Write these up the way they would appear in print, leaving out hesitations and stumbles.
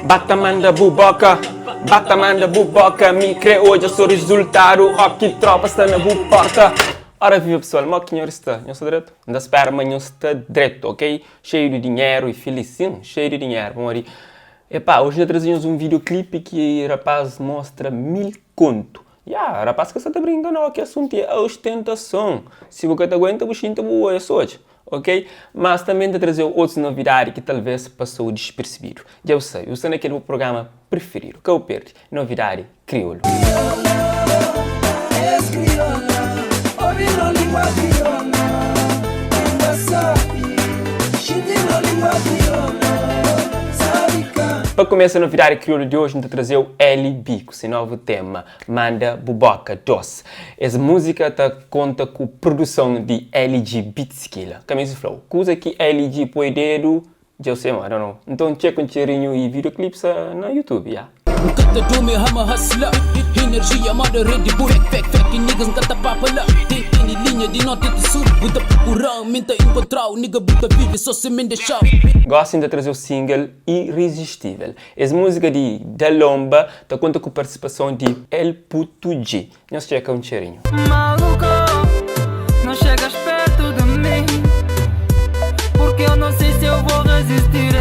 Batamanda buboca, batamanda buboca. Me crê hoje, eu sou resultado. Aqui tropa está na buporta. Ora viva pessoal, mal que senhor está? Não está direto? Ainda espera, mas não está direto, ok? Cheio de dinheiro e felicinho, cheio de dinheiro. Vamos ali. Epá, hoje já trazemos um videoclipe que o rapaz mostra 1000 conto. Rapaz que você está brincando aqui, assunto é ostentação. Se você aguenta, você não boa, é só hoje. Ok? Mas também te trazer outras novidades que talvez passou despercebido. Já eu sei naquele programa preferido, que eu perdi, novidade crioulo. Para começar a novidade crioulo de hoje, a gente trazer o LB com seu novo tema, Manda Buboca 2. Essa música conta com produção de LG Beatskiller. Camisa Flow. Coisa que LG põe dedo, já eu sei, mano, não. Então checa um cheirinho e videoclipes na YouTube, já. Energia, moda, rede, fake niggas, nunca papa lá. Tem linha de nota de sul, buta procurão, minta encontrar, nigga buta vive, só se me deixar. Gostem de trazer o single Irresistível. Essa música de Da Lomba conta com a participação de El Puto G. Nós checa um cheirinho. Maluco, não chegas perto de mim, porque eu não sei se eu vou resistir,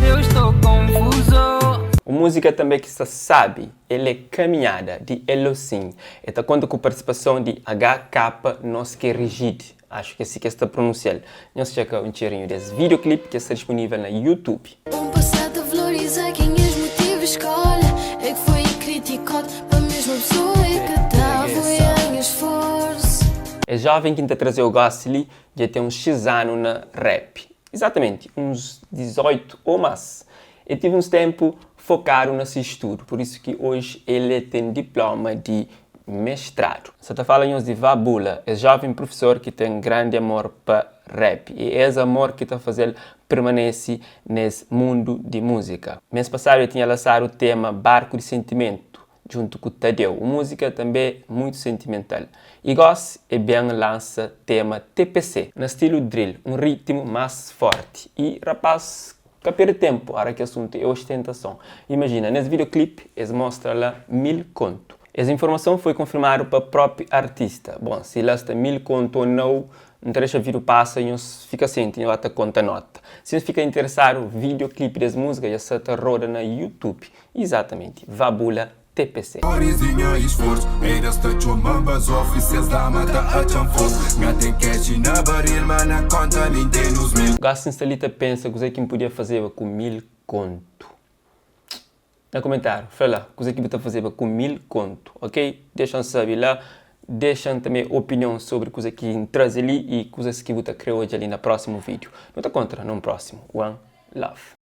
eu estou confuso. A música também que se sabe, ela é Caminhada, de Elocin. Ela conta com a participação de HK Noske Rigid. Acho que é assim que está pronunciado. Nós checa um cheirinho desse videoclipe que está disponível na YouTube. Um passado valoriza quem os motivos escolhe. É que foi criticado para a mesma pessoa que estava em esforço. É jovem que está trazer o Gosli, já tem uns X anos na rap. Exatamente, uns 18 ou mais. Eu tive uns tempos focado nesse estudo, por isso que hoje ele tem diploma de mestrado. Você está falando de Vabula, é jovem professor que tem grande amor para rap. E é esse amor que está fazendo permanecer nesse mundo de música. Mês passado eu tinha lançado o tema Barco de Sentimento, junto com o Tadeu. A música também é muito sentimental. E gosto é bem lança tema TPC, no estilo drill, um ritmo mais forte. E rapaz, que perde tempo, para que o assunto é ostentação. Imagina, nesse videoclipe, eles mostram lá 1000 conto. Essa informação foi confirmada para o próprio artista. Bom, se ele está 1000 conto ou não deixa vir o passo e fica assim, tem outra conta nota. Se fica interessado, o videoclipe dessa música já se roda na YouTube. Exatamente, Vabula TPC. Gaston Stalita pensa que que podia fazer com 1000 conto. No comentário, fala o que podia fazer com 1000 conto, ok? Deixam saber lá, deixam também opinião sobre coisa que traz ali e coisas que você criou hoje ali no próximo vídeo. Não está contra, no próximo. One Love.